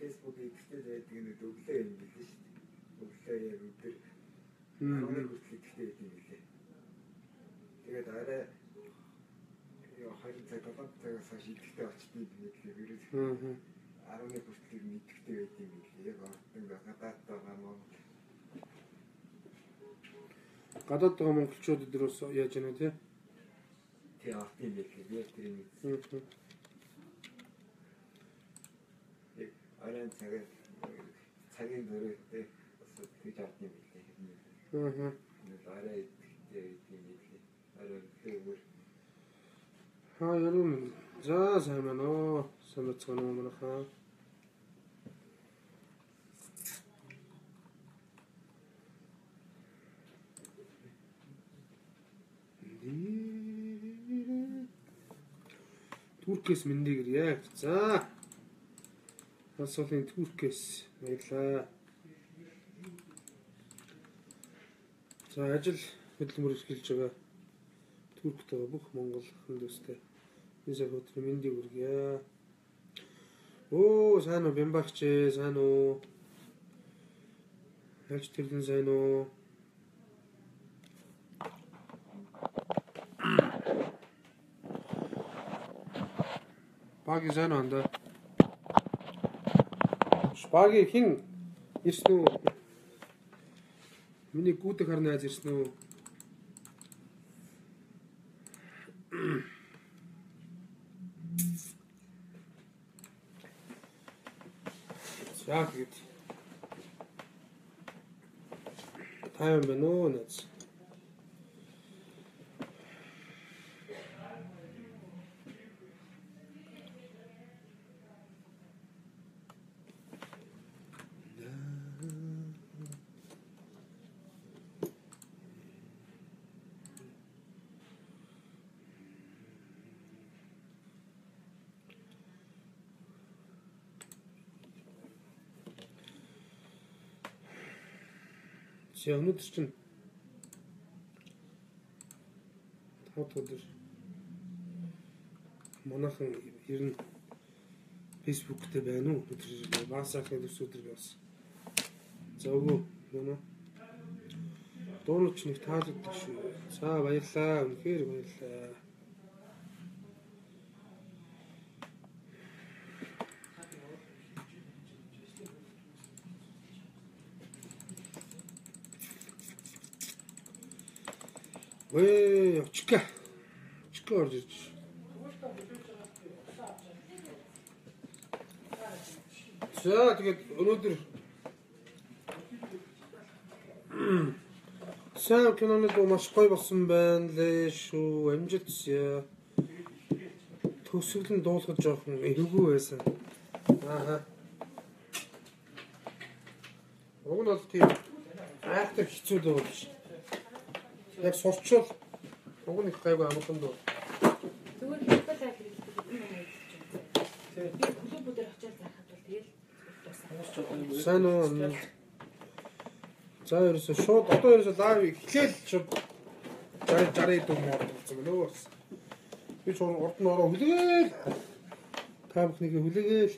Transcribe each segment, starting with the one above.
Facebook-ийг ихтэй байдаг нь өглөө юм билээ шүү дээ. Өглөө яг өдөр 11 хүртэл ихтэй байдаг юм билээ. Тэгээд арай 2 цаг 7 цагаас хойш идэвхтэй очтыг нэглээ вирус. 11 хүртэл идэвхтэй байдаг юм билээ. Яг ордон гадаад байгаа Монгол. Гадаад байгаа монголчууд өдрөөс яаж яана тий? Тий орд юм билээ. Яг тэр юм. Арай цагийн дөрөвтэй бас тийж авт юм билээ. Арай идэвхтэй юм билээ. Арай хөөр. Яруу. За сайн байна уу? Сайн бацгаана уу манайхаа? Туркээс мэндийг яг. За. Асуулын Туркээс баярлаа. За ажил хөдөлмөр эрхэлж байгаа Туркт байгаа бүх монгол хүндэстэй энэ өдөр мэндийг хүргье. Оо сайн уу бямбагч сайн уу? Хальч тэрлэн сайн уу? Баги сайн уу анда? Баги хин ирсэн үү? Миний гүдэг харна аз ирсэн үү? За тэгээд тайван байна уу нэз? Өнөөдөр чинь өдөр манайхан ер нь Facebook дээр байна уу? Өдөр баасаахын өдөр бас. За өгөө манай дуурч нэг таалагддаг шүү. За баярлаа. Үнэхээр баярлаа. Ой, чика орж ирж. За тэгээд өнөөдөр сайн киноны дуу маш гоё болсон байна лээ шүү. Амжилтсаа. Төсөглөн дуулахад жоохон эвгүй байсан. Ааха. Уг нь бол тийм айхтар хэцүү дуу биш. Яг сурчвал уг нь их гайгүй амгалан дуу. Зүгээр хэлбэл аа би клубүүдээр очиад заахад бол тэгэл сайн уу. За ерөөсөө шууд одоо ерөөсөө лайв эхлээл шууд 60 дуу мод болсон гэнэ. Би ч урд нь ороо хүлээгээл. Та бүхнийг хүлээгээл.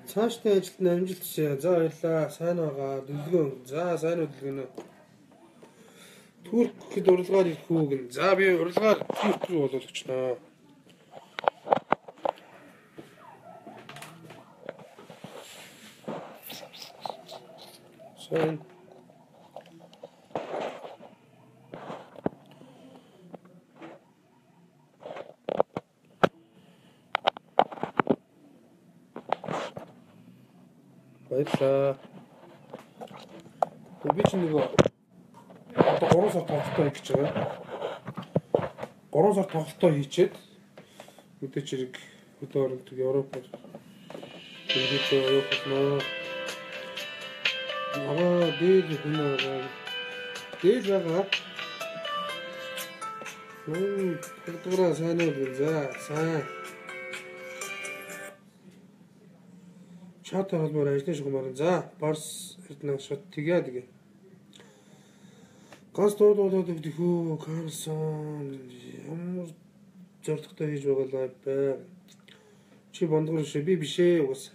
Цаашдын ажилд нь амжилт хүсье. За баярлаа. Сайн байгаа. Дүлгөөн. За сайн уу дүлгөөнөө. Туркэд урилгаар ирэх үү гэн. За би урилгаар турк руу боловчноо. Сайн. Баярлаа. Би ч нэг одоо 3 сар тоглолтоо хийж байгаа. 3 сар тоглолтоо хийчихэд мэдээч хэрэг хөдөө оролдог Европоор ингэж явах болно. Аваа дээд хүн байгаа. Дээд байгаа. Тэгдгээрээ сайн уу за сайн. Чат холбоор ажлын шугамаар за Барс Эрдэнэ шот тэгээ. Ганц дуудаад өгдөхөө Карлсон ямар зоригтой хийж байгаа бай. Чи бондгор шээ би бишээ уус.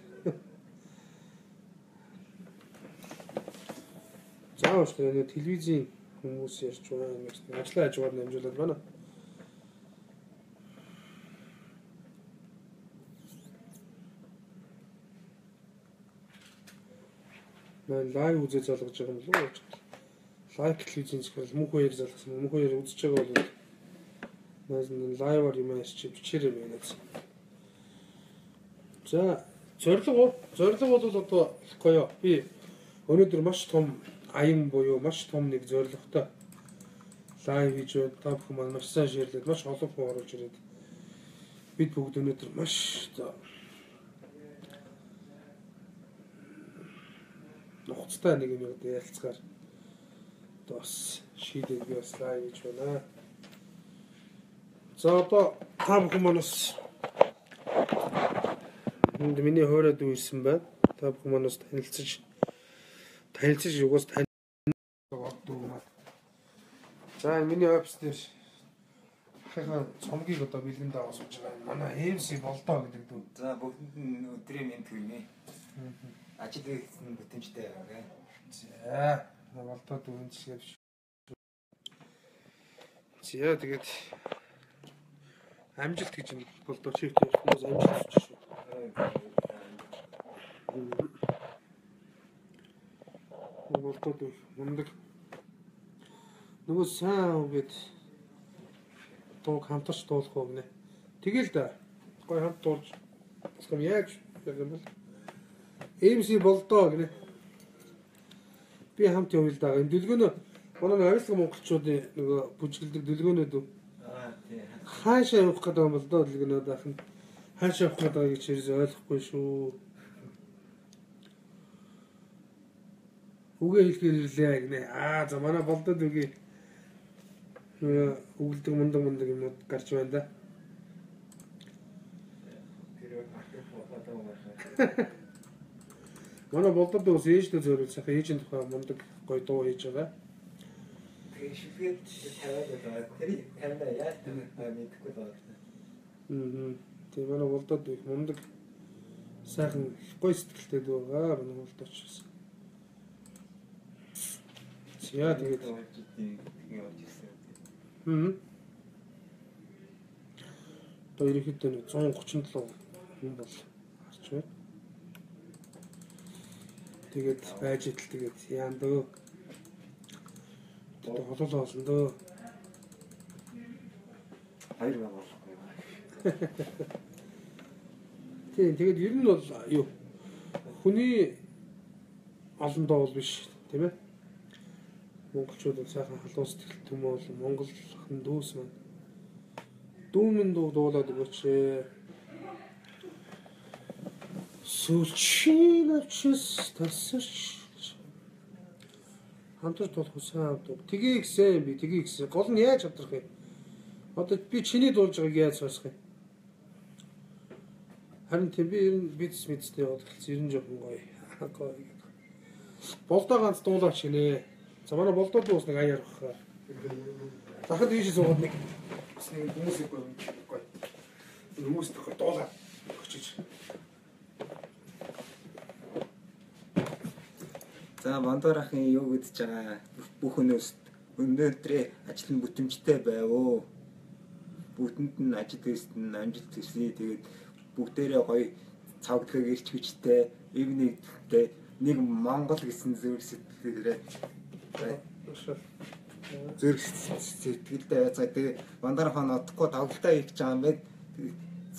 Заавал нэг телевизийн хүмүүс ярьж байгаа юм шиг ажлаа хажуугаар намжуулаад байна. Мэн лайв үзэж залгаж байгаа юм лөө. Лайв телевизийн зэрэг мөнх хоёр залгасан. Мөнх хоёр үзэж байгаа бол маань лайваар юм ярьж бичээрэй байна гэсэн. За, зориг бол одоо гоё. Би өнөөдөр маш том аян буюу маш том нэг зоригтой лайв хийж та бүхэн маань маш сайн шеэрлээд маш олон хүн оруулж ирээд бид бүгд өнөөдөр маш нухацтай нэг юм ярилцгаар бас шийдээд би бас лайв хийж байна. За одоо та бүхэн маань бас миний хоороо дүүрсэн байна. Та бүхэн маань бас танилцаж югаас дүү. За миний офис дээр ахыхаа цомгийг одоо бэлгэн дагаа сууж байгаа. Манай MC болдоо гэдэг дүү. За бүгдэнд нь өдрийн мэнд хүргэе. Ажил хийсэн бүтэмжтэй байгаа. За болдоо дүүн жишээ биш. За тэгээд амжилт гэж юм болдоо чивт хүмүүс амжилт гэж шүү. Болдоо дүү мундаг. Нөгөө сайн үгээд дуу хамтарч дуулах уу гинэ. Тэгэл да. Гой хамт дуулж. Баскам яаж юм бол MC болдоо гинэ. Би хамт явъя л да. Энэ дэлгөөнөө манай авилга монголчуудын нөгөө бүжгэлдэг дэлгөөнүүд үү. Тийм. Хаашаа явах гэдэг юм бол доо дэлгөөнөө дахин. Хаашаа явах гэдэг гэж хэрэг ойлгохгүй шүү. Үгээ хэлэхээр ирлээ гинэ. За манай болдод үгүй. Үгэлдэг мундаг юмуд гарч байна да. Тэр ахиад Манай болдод ус ээжтэй зориулсан. Ээжийн тухай мундаг гоё дуу хийж байгаа. тэгээ шүлгээд тавиад байгаа. Тэр тавиа яаж мэдэхгүй байна. Тэгээ манай болдод их мундаг сайхан гоё сэтгэлтэй дүү байгаа. Манай болдод ч гэсэн. Яа тэгээд одоо ерөнхийдөө 137 хүн бол гарч байна. Тэгээд байж идэл тэгээд яан дөө. Тэгээд холол олон дөө. Хоёр байгаа болохгүй. Тэгээд ер нь бол юу хүний олон доо бол биш тийм ээ. Монголчууд сайхан халуун сэтгэлтэй юм бол Монголын дүүс маань дүүмэн дуулаад өгөөч. Сүүлчинавчс тасч хамтарч болох сайн дуу. Тгий гисэн би тгий гисэн. Гол нь яаж хамтрах вэ? Одоо би чиний дуулж байгааг яаж сонсох юм? Харин тийм би ер нь бизнес мэдтэй яваад хэлсэн ер нь жоохон гоё. Болдоо ганц дуулаач гинэ. За манай болдоо дуус нэг аяар бахаа. Захад ийшээ суугаад нэг бас нэг хүмүүсийг гоё. Хүмүүст тохой дуулаад өгчиж. За Бандор ахын юу гэдэж байгаа бүх өнөөс өнөөдрээ ажил нь бүтэмжтэй байв уу. Бүгдэнд нь ажил хийсэн нь амжилт хүсье. Тэгээд бүгдээрээ гоё цавдгаг ирч хүчтэй, эвнэгтэй нэг Монгол гэсэн зөв сэтгэлээрээ зэрэг сэтгэлдээ байцгаа. Тэгээд Бандор хаан одохгүй давталтаа хийж байгаа юм байна.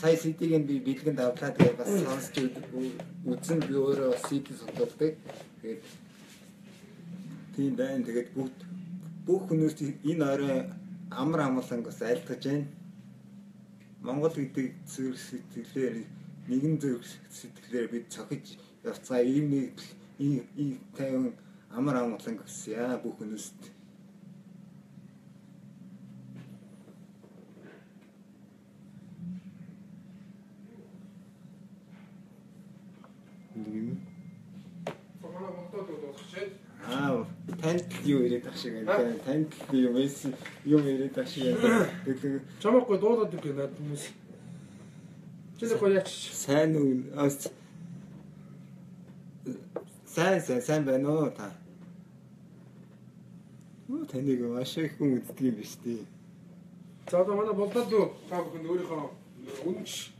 Сая CD-г нь би бэлгэн давлаа. Тэгээд бас сонсч үзэн би өөрөө CD сонсдог. Тэгээд тийм байна. Тэгээд бүх хүмүүст энэ орой амар амгалан бас айлтгаж байна. Монгол гэдэг зүрх сэтгэлээр нэгэн зүрх сэтгэлээр бид цохиж явцгаа ийм нэг ийм тайван амар амгалан гэсэн бүх өнөст. Танд юу ирээд ах шиг байна. Танд юу байсан юу ирээд ах шиг байна. Тэгээд чамаагүй дуудаад үг надад хүмүүс. Чи гоёч. Сайн уу? Сайн байна уу та? Таныг маш их хүн үздэг юм биш үү? За одоо манай болдод уу та бүхэнд өөрийнхөө үнч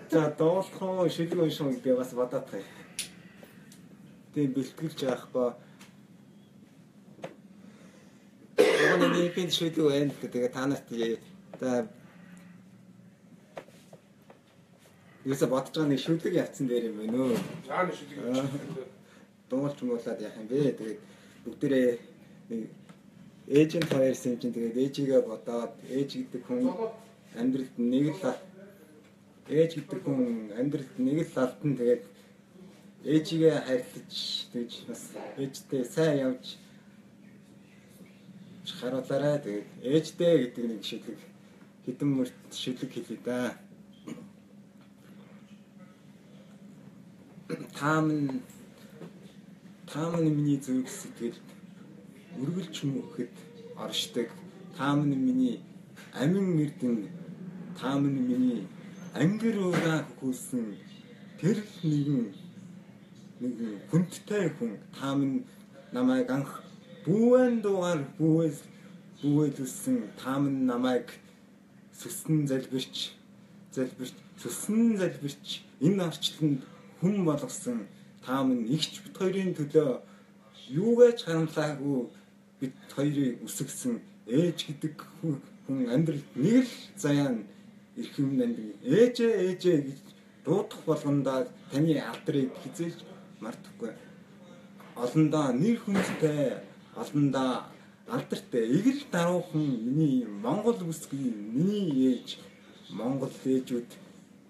за доолхон шилэг уншин би бас бодоод байгаа. Тийм бэлтгэлж яахгүй. Манай нэг шилэг байна. Тэгээ та нарт та юусе бодож байгаа нэг шүлэг явцсан дээр юм байна уу? За нэг шүлэг. Дуулж муулаад яах юм бэ? Тэгээд бүгдээрээ нэг эйжент хоёрсан юм чинь тэгээд ээжигээ бодоод ээж гэдэг хүн амьдралд нэг л ээж гэдэг хүн амьдралд нэг л алтан тэгээд ээжигээ хайрлаж тэгж бас ээжтэй сайн явж харуулаарай. Тэгээд ээжтэй гэдэг нэг шүлэг хэдэн мөрт шүлэг хэлээ да. Тааман миний зүрх сэтгэл үргэлж мөхөд оршдог. Тааман миний амин эрдэн тааман миний ангир ураа хөөсөн тэр нэгэн хүндтэй хүн тааман намайг анх бүүэн дугаар бүүэлсэн тааман намайг сүсэн залбирч энэ орчлонд хүн болгосон тааман игч бит хоёрын төлөө юугаач харамлаагүй бит хоёрыг үсгсэн ээж гэдэг хүн амьдралд нэг л заяан ирэх юм нандин ээжээ гэж дуудах болгондоо таны алдрыг хизээж мартахгүй. Олондоо нэр хүнтэй, олондоо алдартай эгэл даруухан миний Монгол бүсгийн миний ээж Монгол ээжүүд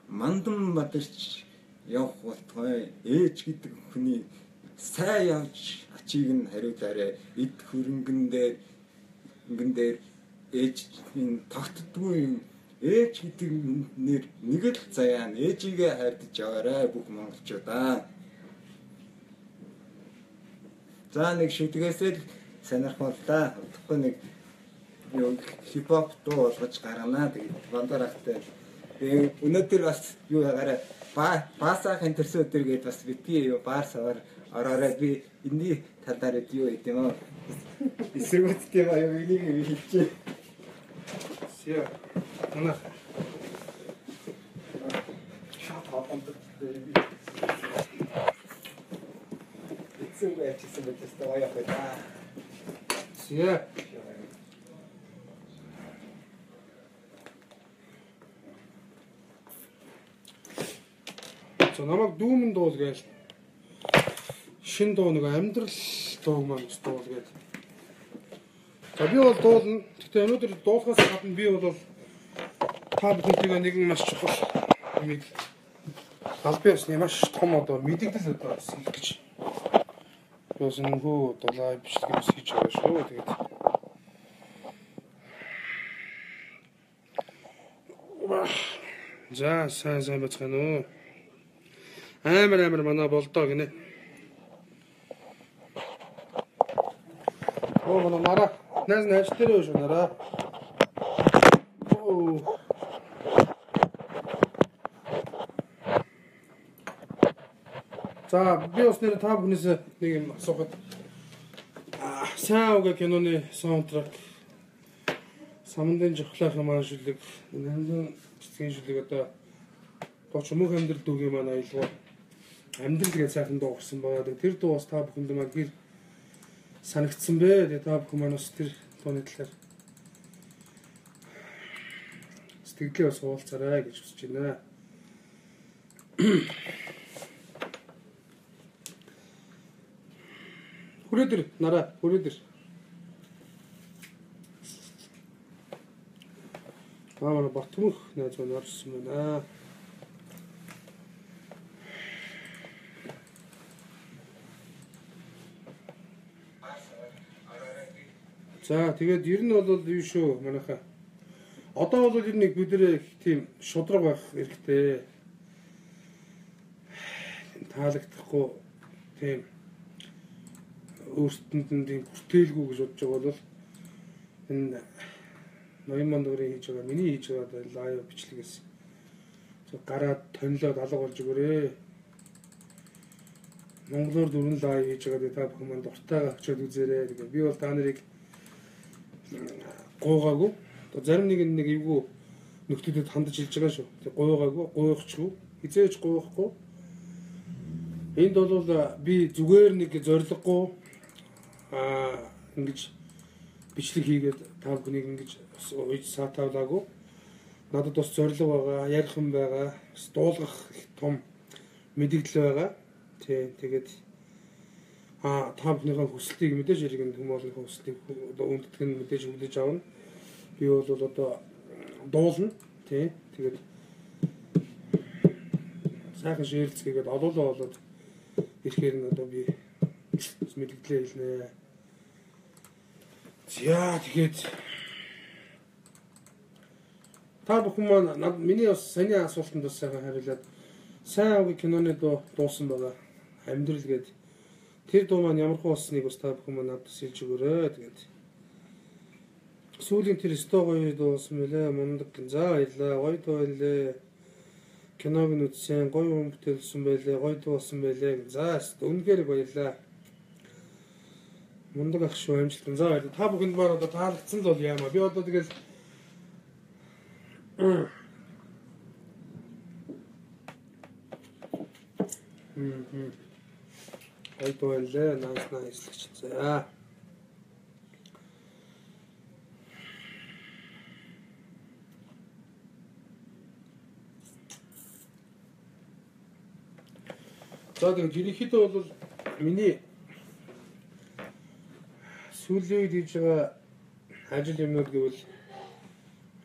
мандан бадарч явах болтугай ээж гэдэг хүний сайн явж ачийг нь хариулаарай. Эд хөрөнгөн дээр ээжийн тогтдгүй юм. Ээж гэдэг нэр нэг л заяа ээжигээ хайрдаж яваарай бүх монголчуудаа. За нэг шүтгээсээ л сонирхолтой. Утгагүй нэг хипхоп дуу болгож гарганаа. Тэгээд бандаарахтай. Тэгээд өнөөдөр бас юу ягараа баасахын төрсөн өдөр гээд бас битгий баар савар ороорой би энэний талаар юу гэдэг юм аа. Эсвэргүүцтэй баяа энийг хэлчихье. Сия. Ана. Эцэг ячсан байтас таяа хаа. Сия. За намайг дүүмэн дуул гээл шин дуу нэг амьдрал дуу маань дуул гээл. За би бол дуулна. Гэхдээ өнөөдөр дуулахаас гадна би бол та бүхэнтэйгээ нэгэн маш чухал юмыг албан ёсны маш том одоо мэдээлэл одоо хийх гэж. Бас нөхөө дулаа бичлэг хийж байгаа шүү. Тэгээд за сайн бацгаана уу. Амар манай болдоо гинэ. Оо манай нара. Наас дээр шүү нара. Оо. За би бас нэр та бүхнээс нэг юм асуухад сайн уг киноны саундтрак самандын жохлах маань шүлэг энэ бичгийн шүлэг одоо гоч мөнх амьдрал дүүгийн маань аялгаа амьдрал гэж сайхан дуу гарсан байгаа. Тэр дуу бас та бүхэнд маань гэр санагдсан бэ. Тэгээ та бүхэн маань бас тэр дууны талаар сэтгэлээ бас уулзаарай гэж хүсэж байна. Хүрээдэр нараа хүрээдэр. Манай Батмөх найз маань орсон байна. За тэгээд ер нь бол юу шүү манайхаа. Одоо бол ер нь бид нэр тийм шудраг байх хэрэгтэй. Таалагдахгүй тийм өөртөнд нь тийм бүтээлгүй гэж бодож байгаа бол энэ ноён мандгарын хийж байгаа миний хийж байгаа лайв бичлэгээс гараад тонлоод алга болж өгөөрэй. Монголоор дөрвөн лайв хийж байгаа та бүхэн манд дуртайгаа очиод үзээрэй. Тэгээ би бол та нарыг гуугаагүй. Зарим нэг эвгүй нөхдөдөд хандаж хэлж байгаа шүү. Тэг гуугаагүй, гуйхчгүй, хизээж гуйхгүй. Энд бол би зүгээр нэг зориггүй ингэж бичлэг хийгээд та бүхнийг ингэж ууж саатаалаагүй. Надад бас зориг байгаа, ярих юм байгаа, дуулгах их том мэдээлэл байгаа. Тэгээд та бүхнийхээ хүслийг мэдээж иргэн хүмүүлийн хүслийг үндэтгэх нь мэдээж хүлээж авна. Би бол одоо дуулна. Тэгээд сайхан шеэрлцгээгээд олоолаа болоод ирэхээр нь одоо би мэдээлэлээ хэлнэ. За тэгээд та бүхэн маань миний бас саний асуултанд бас сайхан хариулаад сайн авиг киноны дуу дуусан байгаа. Амьдрал гээд тэр дуу маань ямар хоосныг бас та бүхэн маань надад хэлж өгөөрэй. Тэгээд сүүлийн тэр стогой дуусан мөлий мундаг. За баярлаа. Гоё дуу байлээ. Киног нь үзсэн, гоё юм бүтээлсэн байлээ, гоё дуу болсон байлээ. За үнэхээр баярлаа. Мундаг ах шүү амжилт. За баярлалаа. Та бүхэнд маань одоо таалагдсан л бол яамаа. Би одоо тэгэл гоё дуу байлээ. Nice л гэж. За. За тэгээд ерөнхийдөө бол миний сүүлийн үед хийж байгаа ажил юмнууд гэвэл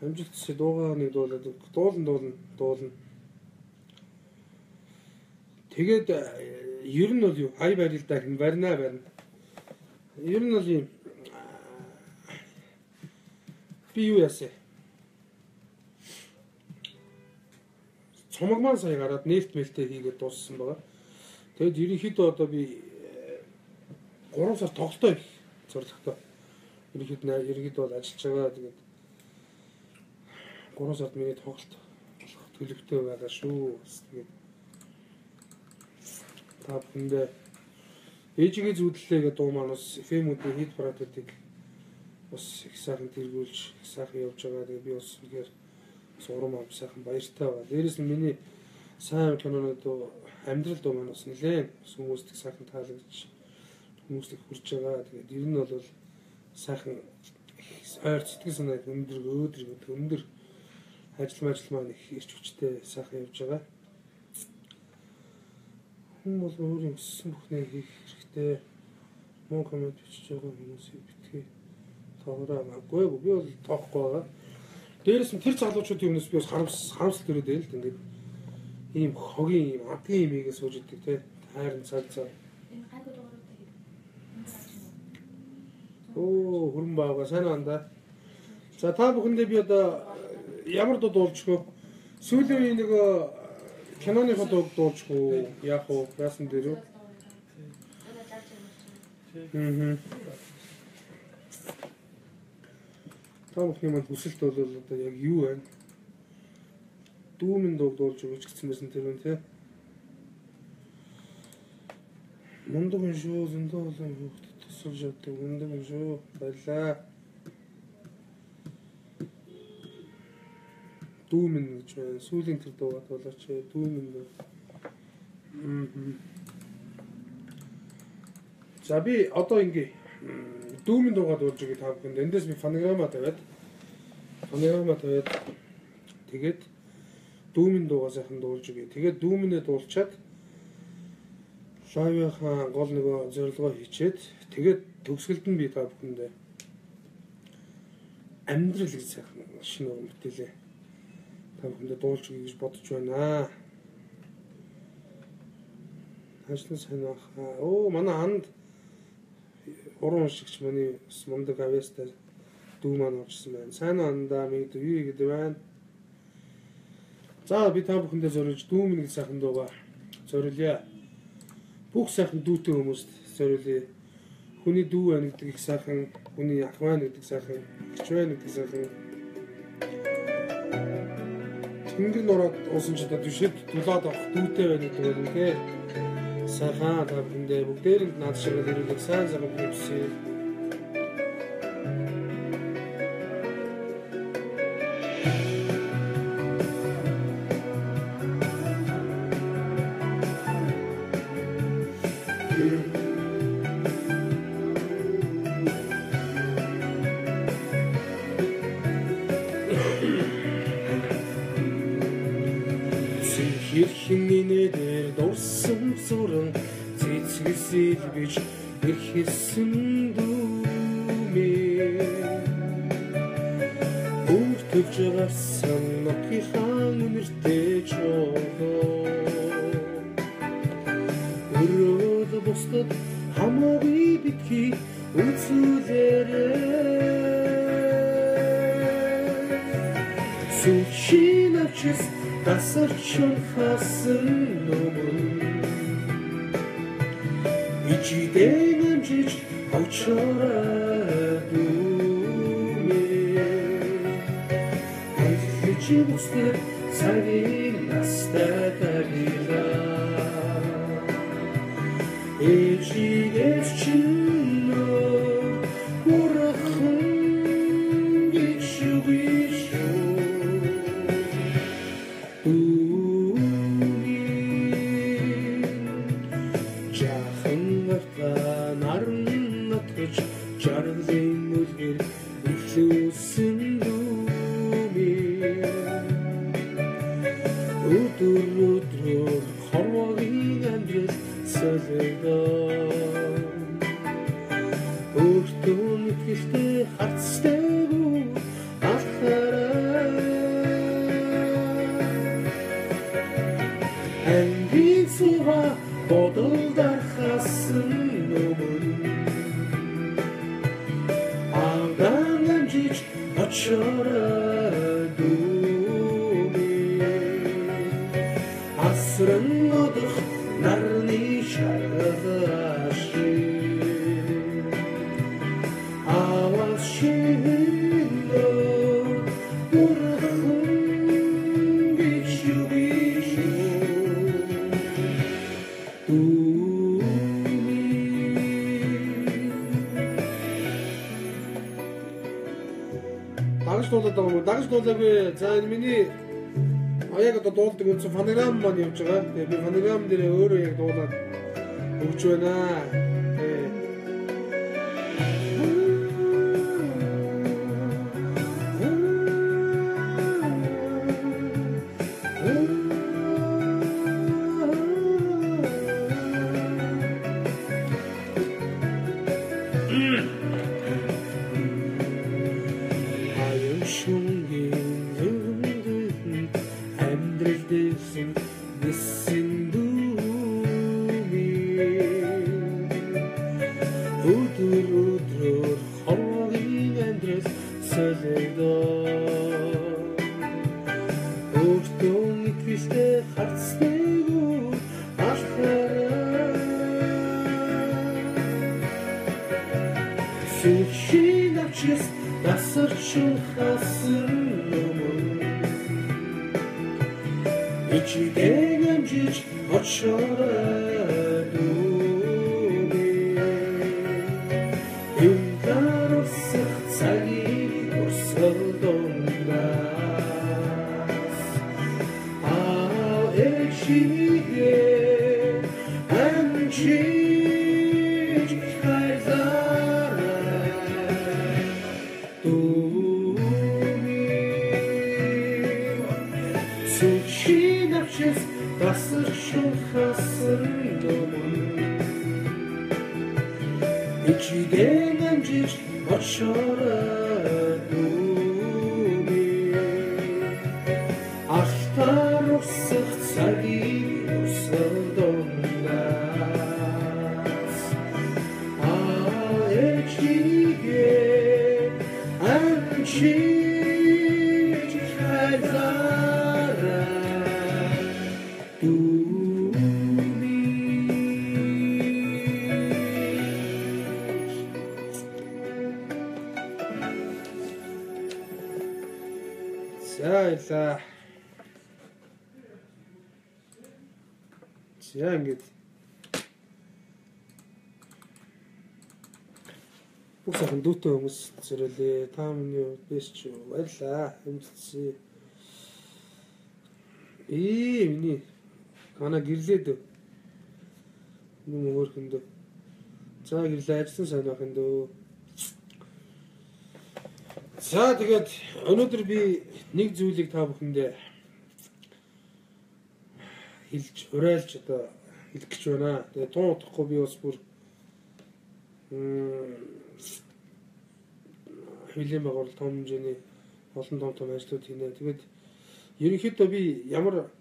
амжилттай дуугаа нэг дуулна. Тэгээд ер нь бол юу ай барил да хэн барина. Ер нь бол юм би юу яасан? Цомогман сая гараад нефт мэлтэй хийгээд дууссан байгаа. Тэгэд ерөнхийдөө одоо би 3 сар тоглолтоо их зорилготой. Ерөнхийдөө бол ажиллаж байгаа. Тэгээд 3 сард миний тоглолт болох төлөвтэй байгаа шүү. Тэгээд та бүхэндээ ээжигээ зүудлээ гэдэг дуу маань бас FM-үүдийн хит парадуудыг бас их сайхан тэргүүлж, их сайхан явж байгаа. Тэгээд би бас үнэхээр урам авч сайхан баяртай байна. Дээрээс нь миний сайн киноны дуу амьдрал дуу маань бас нэлээд хүмүүст сайхан таалагдж хүмүүст их хүрч байгаа. Тэгээд ер нь бол сайхан ойр сэтгэл санаа өндөр ажил маань их ирч хүчтэй сайхан явж байгаа. Хүн бол өөрийн өссөн бүхнээ хийх хэрэгтэй. Мөн коммент бичиж байгаа хүмүүсийг битгий тоогоорой. Би бол тоохгүй байгаа. Дээрээс нь тэр залуучуудын өмнөөс би бас харамсалт төрөөд байл л ингээд ийм хогийн ийм адгийн имийгээ сууж идэг те хайрын цаг. Энэ гайгүй дугааруудаа хийх. Оо хөрөн баага сайн байна. За та бүхэндээ би одоо ямар дуу дуулж гоо сүүлийн нэг киноны дуу дуулж гоо яах вэ? Яасан дээр үү? Та бүхний маань хүсэлт бол одоо яг юу вэ? Дүүмэн дуу дуулж өгч гисэн байсан тэр үн тий. Мундаг юм шүү, зөндөө болон хүүхдэд тусалж яддаг мундаг юм шүү. Баярлаа. Дүүмэн гэж байна. Сүүлийн тэр дуугаад болооч дүүмэн. За би одоо ингээ дүүмэн дуугаад дуулж өгье та бүхэнд. Эндээс би фонограмма тавиад тэгээд дүүмэн дуугаа сайхан дуулж өгье. Тэгээд дүүмэнээ дуулчаад лайвынхаа гол нөгөө зорилгоо хийчээд тэгээд төгсгөлд нь би та бүхэндээ амьдрал гэж сайхан шинэ үг бүтээлээ та бүхэндээ дуулж өгье гэж бодож байна. Ажлын сайн баха. Оо манай ханд уран уншигч манай мундаг авьяастай дүү маань орсон байна. Сайн андаа минь юу гэдэг байна. За би та бүхэндээ зориулж дүү минь гэж сайхан дуугаа зориулъя. Бүх сайхан дүүтэй хүмүүст зориулъя. Хүний дүү байна гэдэг их сайхан, хүний ах байна гэдэг сайхан, эгч байна гэдэг сайхан. Тэнгэр нураад уусан ч одоо түшээд дулаад авах дүүтэй байна гэдэг байна лээ. Сайхан та бүхэндээ бүгдээрэнд наад шиг ирүүлэх сайн замыг хүсье. Хэрхинээр дурсан зүрэн цэцгсэл бич эрхэсэн дүүмээ Үртөвж гарсан нотгийнхаа үнэртэй чоолоо Өрөөд бусдад хамаагүй битгий үзүүлээрээ Сүлшин авчис тасарчин хасан номон Ичидэн амжиж очороо дүүмээ Эхлэж үстэр цагийн настай тавилаа Ичидээс чинөө урахан гэж үгишүү Дагаж дуулаагүй. За энэ миний яг одоо дуулдаг үнсэн фонограм маань явж байгаа. Тэгээ би фонограм дээр өөрөө яг дуулаад өгч байна. Харуулсах цагийг өсөлдөнөөс ээжигээ амчиж хайлаарай За ингэж бүх сайхан дүүтэй хүмүүс зэрэлээ. Та миний бэс ч баярлаа. Хэмжсэн. Миний манай гэрлээд юм өөрхөндөө. За гэрлээ ажилласан сайн байх юм дөө. За тэгээд өнөөдөр би нэг зүйлийг та бүхэндээ хэлж уриалж одоо хэлэх гэж байна. Тэгээд тун утгахгүй би бас бүр хилийн байгуул том хэмжээний олон том ажлууд хийнэ. Тэгээд ерөнхийдөө би ямар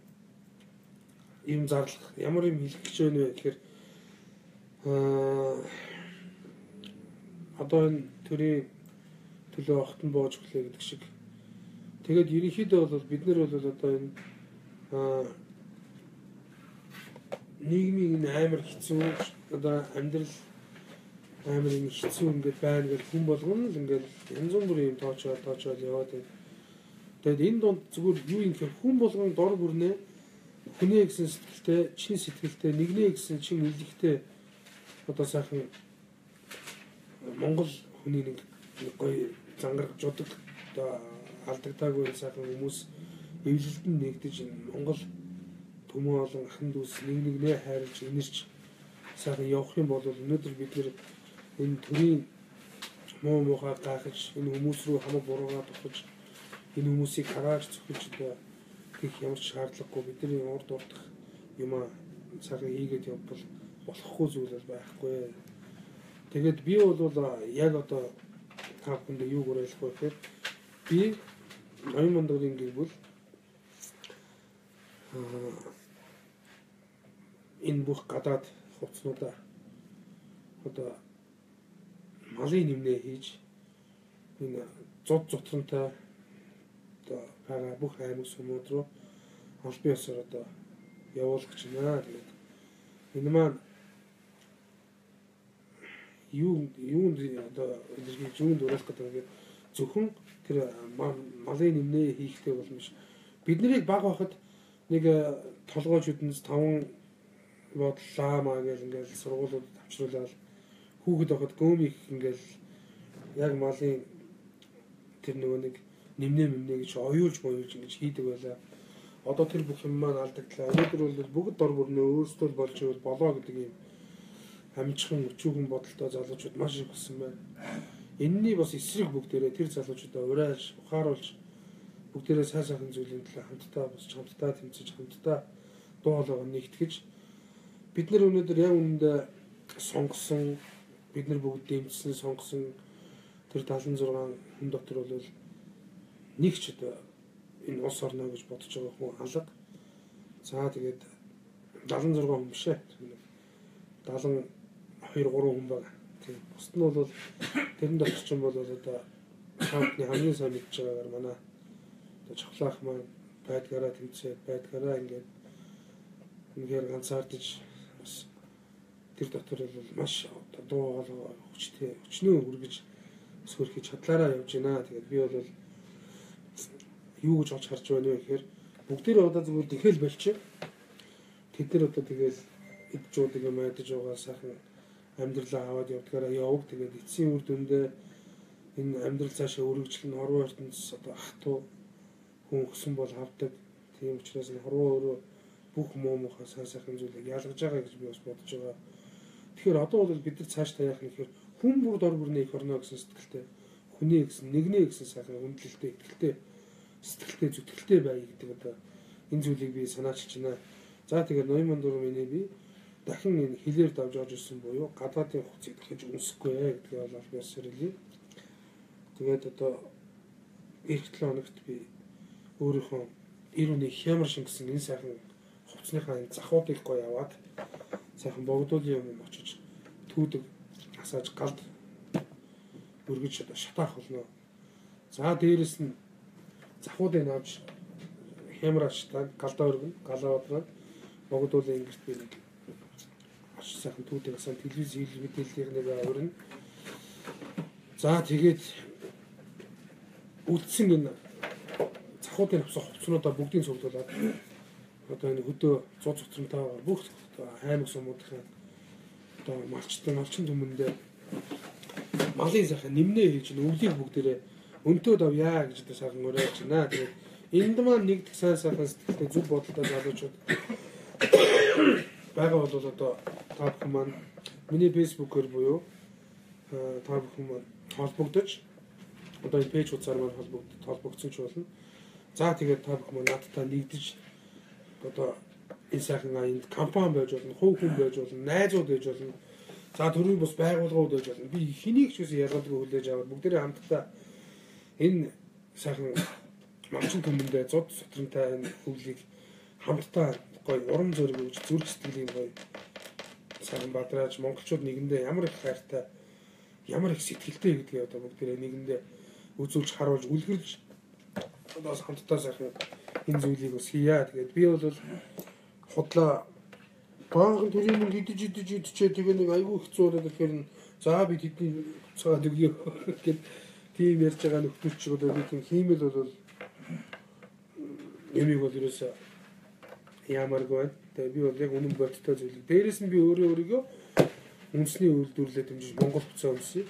юм зарлах, ямар юм хэлэх гэж байна вэ гэхээр одоо энэ төрийн төлөө огтон боож өглөө гэдэг шиг. Тэгээд ерөнхийдөө бол бид нар бол одоо энэ нийгмийн амар хэцүү одоо амьдрал амар юм хэцүү ингээд байна гэж хүн болгоно л ингээд янз бүрийн юм тоочоод яваад байна. Тэгээд энэ донд зүгээр юу юм гэхээр хүн болгон дор бүрнээ хүнээ гэсэн сэтгэлтэй, чин сэтгэлтэй, нэгнээ гэсэн чин үлдэгтэй одоо сайхан Монгол хүний нэг гоё зангарч удаг одоо алдагдаагүй сайхан хүмүүс эвлэлтэнд нэгдэж энэ Монгол төмөө олон ахын дүүс нэгнээ хайрлж инэрч сайхан явах юм бол өнөөдөр бид нэр энэ төрийн муухай гахаж энэ хүмүүс рүү хамаг буруугаар тохиж энэ хүмүүсийг харааж зөвхөж одоо гэх ямар ч шаардлагагүй бидний урд урдах юм сайхан хийгээд явбал болохгүй зүйл бол байхгүй. Тэгээд би бол яг одоо та бүхэнд юу гуйлах вэ гэхээр би ноён мандарын гэвэл энэ бүх гадаад хувцснуудаа одоо малын нэмнээ хийж энэ зутрантай одоо байгаа бүх аймаг сумууд руу албан ёсоор одоо явуулах гэж байна. Тэгээд энэ маань юунд одоо юунд уриалах гэдэг нь зөвхөн тэр малын нэмнээ хийхтэй бол биш. Бид нарыг баг байхад нэг толгойчүүднээс 5 бодлаа маа гэж ингээл сургуулиуд авчруулаад хүүхэд байхад гөөмийг ингээл яг малын тэр нөгөө нэг нэмнээ гэж оюулж ингэж хийдэг байлаа. Одоо тэр бүх юм маань алдагдлаа. Өнөөдөр бол бүгд дор бүрнээ өөрсдөө болж ивэл болоо гэдэг юм амжихан өчүүхэн бодолтой залуучууд маш их болсон байна. Энэний бас эсрэг бүгдээрээ тэр залуучуудаа уриалж, ухааруулж бүгдээрээ сайхан зүйлийн төлөө хамтдаа бас хамтдаа тэмцэж хамтдаа дуу хоолойгоо нэгтгэж бид нар өнөөдөр яг үүндээ сонгосон бид нар бүгд дэмжсэн сонгосон тэр 76 хүн дотор бол нэг ч одоо энэ улс орно гэж бодож байгаа хүн алга. За тэгээд 76 хүн биш ээ. 72 3 хүн байна. Тийм. Бусд нь бол тэрэн дотор ч юм бол одоо хаалтны хамгийн сайн мэдж байгаагаар манай одоо чухлаах маань байдгаараа тэмцээд байдгаараа ингээд үнээр ганцаардаж бас тэр дотор бол маш одоо дуу хоолой хүчнээ үргэж сөрхий чадлаараа явж байна. Тэгээд би бол юу гэж олж харж байна вэ гэхээр бүгдээрээ одоо зүгээр тэхэл болчих. Тэд нар одоо тэгэл эджүүдийг мэдэж байгаа сайхан амьдралаа аваад явдгаараа яваг. Тэгээд эцсийн үр дүндээ энэ амьдрал цаашаа өргөжлөн хорвоо ертөнцөс одоо ахтуу хүн хөсөн бол авдаг. Тийм учраас энэ хорвоо өөрөө бүх муухай сайхан зүйлийг ялгаж байгаа гэж би бас бодож байгаа. Тэгэхээр одоо бол бид нар цаашдаа яах юм гэхээр хүн бүр дор бүрний их орно гэсэн сэтгэлтэй, хүнээ гэсэн нэгнээ гэсэн сайхан хүндлэлтэй, итгэлтэй, сэтгэлтэй, зүтгэлтэй бай гэдэг одоо энэ зүйлийг би санаачилж байна. За тэгээд ноён мандуур миний би дахин энэ хилээр давж орж ирсэн буюу гадаадын хувцсыг дахиж үнсэхгүй гэдгийг бол аль биес сэрэлээ. Тэгээд одоо эх 7 хоногт би өөрийнхөө ир үний хямар шингэсэн энэ сайхан хувцсныхаа энэ захуудыг гоё аваад сайхан богдуулын юм очиж түүдэг асааж галд өргөж шатаах болно. За дээрэс нь захуудыг авч хямраач та галдаа өргөн галаа бодроо богдуулын ингэрт би нэг аш сайхан түүдэг асаа телевиз мэдээллийг нэг өрнө. За тэгээд үлдсэн энэ захуудын авсан хувцснуудаа бүгдийг цуглуулад одоо энэ хөдөө 100 цоцромтой бүх хаймаг сумуудын одоо малчин түмэндээ малын сайхан нэмнээ хийж өвлийг бүгдээрээ өнтөөд авъя гэж одоо сайхан уриалж байна. Тэгээд энд маань нэгдэх сайхан сэтгэлтэй зүг бодолтой залуучууд байгаа бол одоо та бүхэн маань миний фэйсбүүкээр буюу та бүхэн маань холбогдож одоо энэ пэйж утсаар маань холбогдсон ч болно. За тэгээд та бүхэн маань надтай нэгдэж одоо энэ сайхан энд компани байж болно, хувь хүн байж болно, найзууд байж болно. За төрийн бус байгууллагууд байж болно. Би хэнийг ч үгүй ялгаагүй хүлээж аваад бүгдээрээ хамтдаа энэ сайхан малчин түмэндээ зод сотронтой энэ хөвлийг хамтдаа гоё урам зориг өгч зүрх сэтгэлийн гоё сайхан бадрааж монголчууд нэгэндээ ямар их хайртай, ямар их сэтгэлтэй гэдгийг одоо бүгдээрээ нэгэндээ үзүүлж харуулж үлгэрж одоо хамтдаа сайхан энэ зүйлийг бас хийя. Тэгээд би бол худлаа баахан төрийн мөнгө идэж тэгээ нэг айгүй хэцүү болоод ирэхээр за би тэдний цаад өгье гэд тийм ярьж байгаа нөхдөч ч одоо би тийм хиймэл бол ямиг бол ерөөсөө ямаргүй байна. Тэгээ би бол яг үнэн бодтой зүйлийг дээрэс нь би өөрийгөө үндэсний үйлдвэрлэлд дэмжиж Монгол хувцас өмсөе.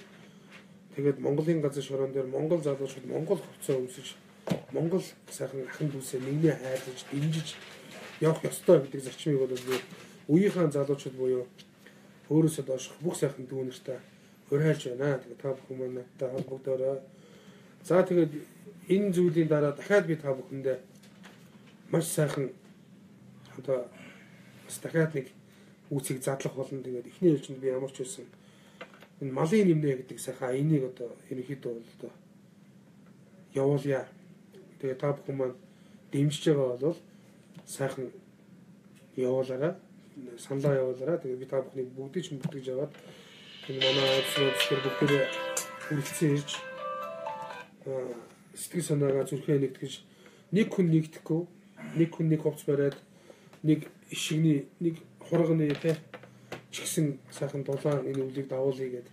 Тэгээд Монголын газар шороон дээр Монгол залуучууд Монгол хувцас өмсөж Монгол сайхан ахын дүүсээ нэгнээ хайрлаж дэмжиж явах ёстой гэдэг зарчмыг бол би үеийнхээ залуучууд буюу өөрөөсөө доошох бүх сайхан дүүнэртэй уриалж байна. Тэгээд та бүхэн маань надтай холбогдоорой. За тэгээд энэ зүйлийн дараа дахиад би та бүхэндээ маш сайхан одоо бас дахиад нэг үүсийг задлах болно. Тэгээд эхний ээлжинд би ямар ч байсан энэ малын нэмнэ гэдэг сайхан энийг одоо ерөнхийдөө бол одоо явуулъя. Тэгээд та бүхэн маань дэмжиж байгаа бол сайхан явуулаарай. Саналаа явуулаарай. Тэгээд би та бүхнийг бүгдийг ч бүтгэж аваад энэ манай айдсууд бүгдээ хүрэлцэн ирж сэтгэл санаагаа зүрхээ нэгтгэж нэг хүн нэгдэхгүй, нэг хүн нэг хувцс бариад нэг ишигний нэг хурганы тэ чигсэн сайхан дулаан энэ өвлийг давуулъя гэд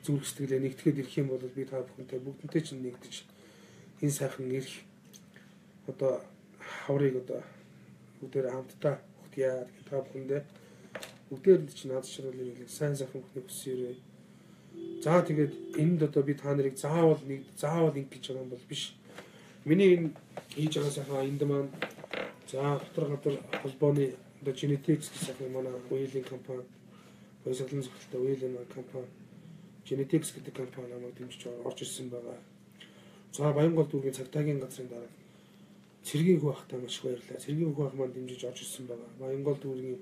зүрх сэтгэлээ нэгтгэхэд ирэх юм бол би та бүхэнтэй бүгднтэй чинь нэгдэж энэ сайхан ирэх одоо хаврыг одоо бүгдээр хамтдаа өгтъя гэх та бүхэндээ бүгдээр чинь наад ширүүлээ сайн сайхан бүхний хүсээрээ. За тэгээд энд одоо би та нарыг заавал ингэ гэж байгаа юм бол биш. Миний энэ хийж байгаа сайхан энд маань за дотор гадар холбооны одоо Genetics гэсэн манай үеийн компани, баясгалан зөвлөлтөй үеийн компани Genetics гэдэг компани намайг дэмжиж орж ирсэн байгаа. За Баянгол дүүргийн цагтаагийн газрын дараа цэргийн хүү ахтай маш их баярлалаа. Цэргийн хүү ах маань дэмжиж орж ирсэн байгаа. Баянгол дүүргийн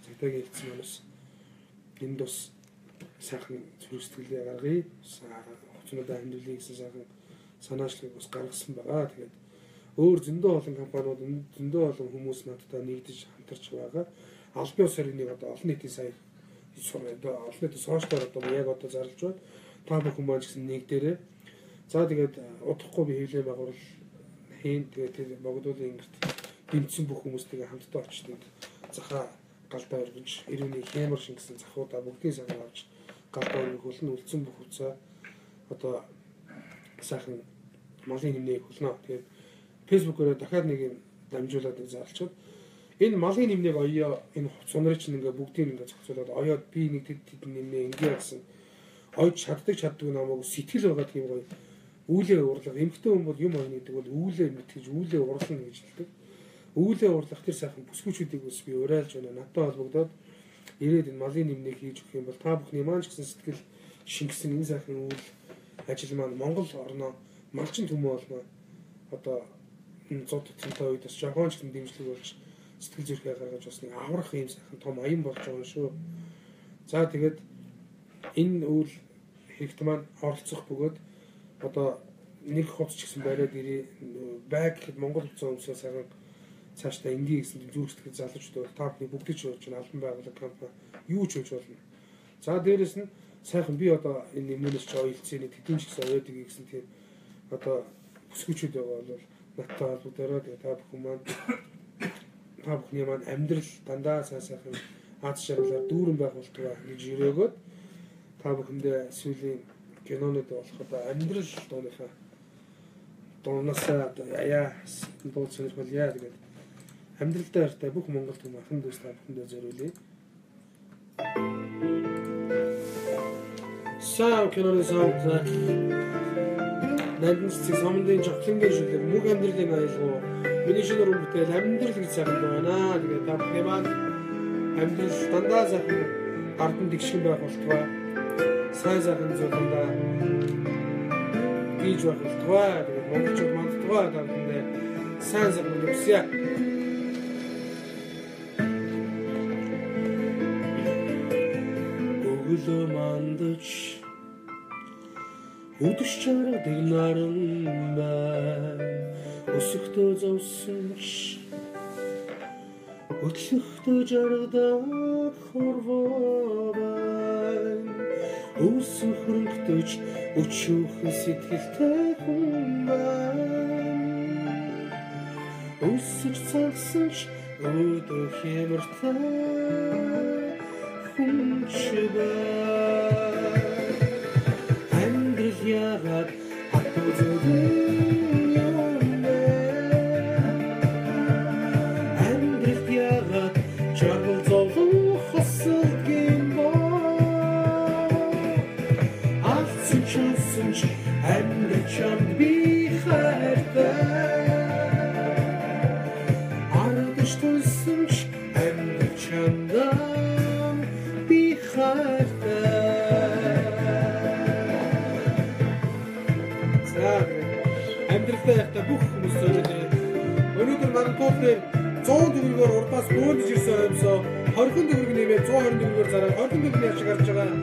цагтаагийн хэлсэн манаас энд бас сайхан зүрх сэтгэлээ гаргая. Хувцнуудаа хэмнэлээ гэсэн сайхан санаачлалыг бас гаргасан байгаа. Тэгээд өөр зөндөө олон компаниуд, зөндөө олон хүмүүс надтай нэгдэж хамтарч байгаа. Албан ёс орныг одоо олон нийтийн сая олон нийтийн сошиалаар одоо яг одоо зарлж байна. Та бүхэн маань гэсэн нэг дээрээ. За тэгээд удахгүй би хэвлэм байгуул хийн тэгээд богдуулын ингэрт дэмжсэн бүх хүмүүстэйгээ хамтдаа очиж захаа галдаа өргөж ирүүний хямар шингэсэн захуудаа бүгдийг санаа авч галдаа өргөх хөлн үлдсэн бүх хувцаа одоо сайхан малын нэмнийг хөлнө. Тэгээд фэйсбүүкээр дахиад нэг юм дамжуулаад заалчаад энэ малын нэмнийг оёо энэ сунрыг чинь ингээ бүгдийг ингээ зохицуулаад оёод би нэг тэд нэмнээ ингээ гэсэн ойд чаддаг намайг сэтгэл байгаа тийм гоё үүлээ урлах эмхтэн хүн бол юм ойно гэдэг бол үүлээ мэтгэж үүлээ урлах гэж хэлдэг. Үүлээ урлах тэр сайхан бүсгүүчүүдийг бас би уриалж байна. Надтай холбогдоод ирээд энэ малын нэмнийг хийж өгөх юм бол та бүхний маань ч гэсэн сэтгэл шингэсэн энэ сайхан үйл ажил маань Монгол орноо малчин төмөө болно. Одоо энэ 100 төвчөнтэй үед бас Жапонч гэсэн дэмжлэг болж сэтгэл зүрхээ гаргаж бас нэг аврах юм сайхан том аян болж байгаа шүү. За тэгээд энэ үйл хэрэгт маань оролцох бөгөөд одоо нэг хувцс ч гэсэн бариад ирээ байг гэхэд Монгол хувцас өмсөө сайхан цаашдаа ингийн гэсэн зүрх сэтгэл залуучууд та бүхний бүгдийг ч болж байна албан байгууллага компани юу ч хийж болно. За дээрэс нь сайхан би одоо энэ өмнөөс ч ойлцсон нэг хэдэн ч гэсэн ойдаг гэсэн тийм одоо бүсгүүчүүд байгаа бол надтай холбогдороо тэгээ та бүхэн маань та бүхний маань амьдрал дандаа сайхан аз жаргалаар дүүрэн байх болтугай гэж өрөөгөөд та бүхэндээ сүүлийн кинонод болох одоо амьдрал дууныхаа дуунасаа одоо яа дуу сонирхол яа тэгээд амьдралдаа хартай бүх Монгол хүмүүс ахын дүүс та бүхэндээ зориулъя. Саа киноны саундтрак Нандинс самдын жавхлангийн шүлэг мөг амьдралын аялал миний шинээр бүтээл амьдрал гэж сайхан байна. Тэгээд та бүхэн маань амьдрал дандаа сайхан ардын дэгшин байх болтугай сайн сайхан зүйлдээ бийж байх болтугай тэгээд монголчууд мандтугай та бүхэндээ сайн сайхан үсэ. Өгөлөө мандаж Үдэш чаргадаг наран байна Өсөхдөө зовсон ч Өтлөхдөө жаргадаг хорвоо байна Өсөх хөрөнгөдөж өчүүхэн сэтгэлтэй хүн байна Өсөж цагсан ч өдөө хэмэртэй хүн ч байна Ягаад хатуузын юмэ Амьдрал ягаад чаргал зовлон хасалгийн Алцсан чансан ч амьдрал чамд би хайртай Ардаш тулсан ч амьдрал чамдан би хайртай Амьдралтай явахдаа бүх хүмүүс зориулъя. Өнөөдөр манай туул дээр 100 төгрөгөөр урдаас бөөндөж ирсэн юмсоо 20 төгрөг нэмээд 120 төгрөгөөр зараад 20 төгрөгийн яшиг гарч байгаа.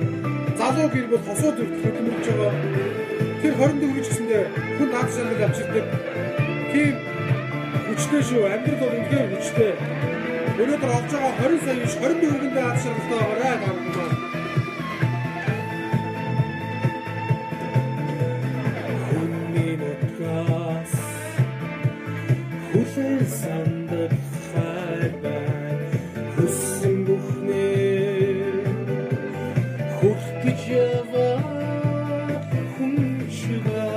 Залуу гэр бүл хосоо төгрөг хөдөлмөрч байгаа. Тэр 20 төгрөг ч гэсэндээ хүн таац шалгал авчирдаг. Тийм хүчтэй шүү. Амьдрал бол үнэхээр хүчтэй. Өнөөдөр олж байгаа 20 сая биш 20 төгрөгийн таац шалгалтай байгаарай гамбаа. Sandık hayber Hüsn buhne Hurti ceva Hunçuga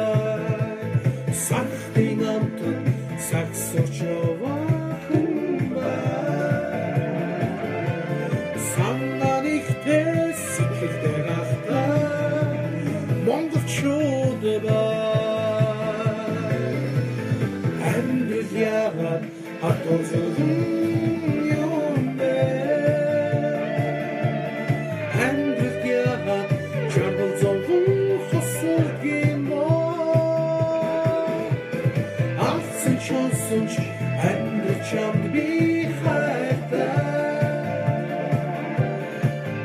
Sakti namtın Sakso çova Humba Sandan ikte Sikirde gahta Mongol çoğdu Yagat hatozun yombe Hendrik yagat çargıl zolun hasır gimo Alsın çolsun hendrik çamd bir hayda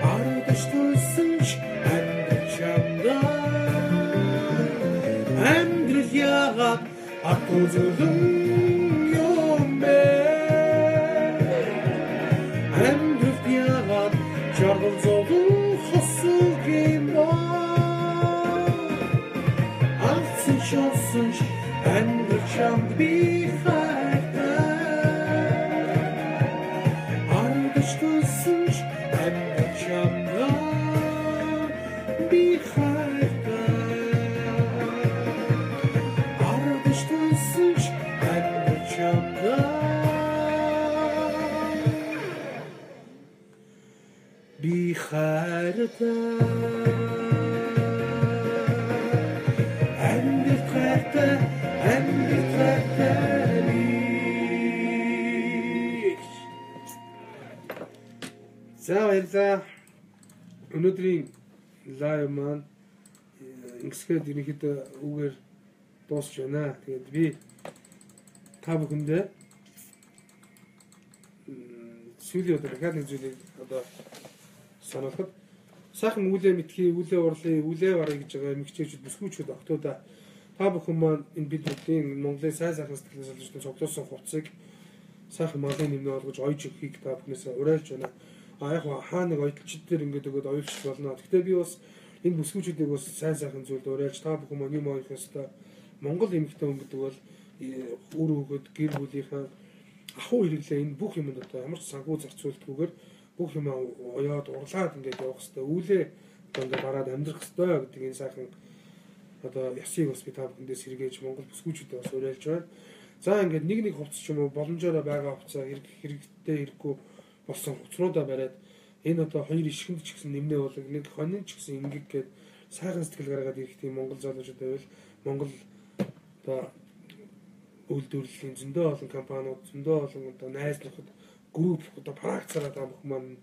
Ardış tulsun hendrik çamda Hendrik yagat hatozun Çargıl zolun hasıl gimo Alsın şansın Endir çamd bir hayda Ardış kılsın Endir çamda bir hayda Ardış kılsın Endir çamda bir hayda Endir За баярлалаа. Өнөөдрийн лайв маань ингэсгээд ерөнхийдөө үгээр дуусч байна. Тэгээд би та бүхэндээ сүүлийн одоо дахиад нэг зүйлийг одоо сануулхад сайхан үлээ мэтгий, үлээ урлаа, үлээ барыг гэж байгаа эмэгчүүд, бүсгүүчүүд октоуда та бүхэн маань энэ бид бүдгийн Монголын сайн сайхан сэтгэл залуучдын цогцолсон хувцсыг сайхан малын нэмнээ олгож ойж өгөхийг та бүхнээс уриалж байна. Яг хаа нэг ойдлчид дээр ингээд өгөөд ойлчих болно. Гэхдээ би бас энэ бүсгүүчүүдийг бас сайхан зүйлд уриалж та бүхэн мань юм оох ёстой. Монгол эмэгтэй хүн гэдэг бол үр өгөөд гэр бүлийнхаа ахуй хэрэглээ энэ бүх юмд одоо ямар ч санхүү зарцуулдаггүйгээр бүх юм уяад урлаад ингээд явах хэрэгтэй. Үүлээ одоо ингээд бараад амьдрах хэрэгтэй гэдэг энэ сайхан одоо ясыг бас би та бүхэндээ сэргээж Монгол бүсгүүчүүдэд бас уриалж байна. За ингээд нэг хувцас ч юм уу боломжоор байгаа хувцас хэрэгтэй хэрэггүй болсон хувцнуудаа бариад энэ одоо хоёр ишгэнд ч гэсэн нэмнээ болог нэг хонин ч гэсэн ингээг гээд сайхан сэтгэл гаргаад ирэх тийм Монгол залуучууд байвал Монгол одоо үйлдвэрлэлийн зөндөө олон компаниуд зөндөө олон одоо найз нөхөд групп одоо практикаараа та бүхэн маань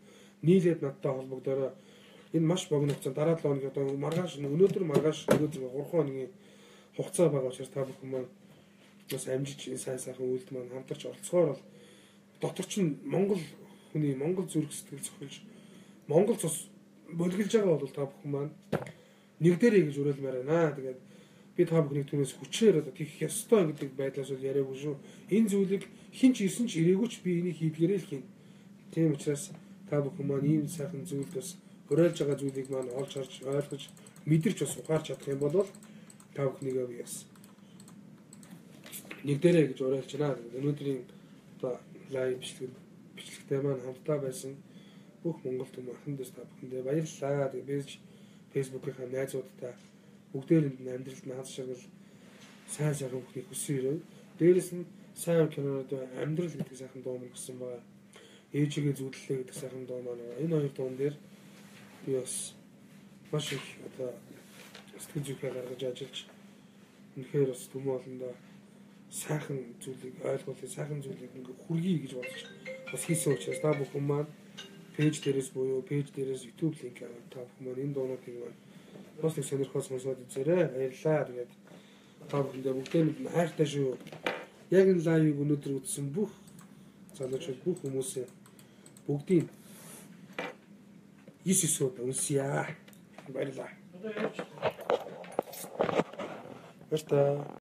нийлээд надтай холбогдороо энэ маш богино хугацаанд дараа 7 хоног одоо маргааш өнөөдөр маргааш өнөөдөр 3 хоногийн хугацаа байгаа учраас та бүхэн маань бас амжиж сайхан үйлд маань хамтарч оролцохоор бол дотор чинь Монгол хүний Монгол зүрх сэтгэл цохилж Монгол цус болгилж байгаа бол та бүхэн маань нэгдэрэй гэж уриалмаар байна. Тэгээд би та бүхний түүнээс хүчээр одоо тийх ёстой гэдэг байдлаас бол яриаггүй шүү. Энэ зүйлийг хин ч ирсэн ч ирээгүй ч би энийг хийдгээрэй л хийн. Тийм учраас та бүхэн маань ийм сайхан зүйлд бас уриалж байгаа зүйлийг маань олж харж ойлгож мэдэрч бас ухаарч чадах юм бол та бүхнийгээ би бас нэгдэрэй гэж уриалж байна. Өнөөдрийн одоо лайв бичлэгтэй маань хамтдаа байсан бүх Монгол хүмүүст та бүхэндээ баярлалаа. Тэгээд Facebook-ийн найзуудтай бүгдээрэнд нь амьдралд наад шиг л сайн бүхний хүссэн ирээ. Дээрээс нь сайн кинонод амьдрал гэдэг сайхан дуу мөн гэсэн байгаа. Ээжигээ зүудлээ гэдэг сайхан дуу маань байгаа. Энэ хоёр дуун дээр би бас маш их одоо сэтгэл зүрхээ гаргаж ажиллаж үнэхээр бас түм олондоо сайхан зүйлийг ойлгуулъя, сайхан зүйлийг ингээ хүргэе гэж бодож бас хийсэн учраас та бүхэн маань пэйж дээрээс буюу пэйж дээрээс YouTube линк аваад та бүхэн маань энэ дуунуудыг маань бас их сонирхол сонсоод үзээрэй. Баярлалаа. Тэгээд та бүхэндээ бүгдээ нь хайртай шүү. Яг энэ лайвыг өнөөдөр үзсэн бүх залуучууд бүх хүмүүсээ бүгдийг 9 үнсье. Баярлалаа. Баярлалаа.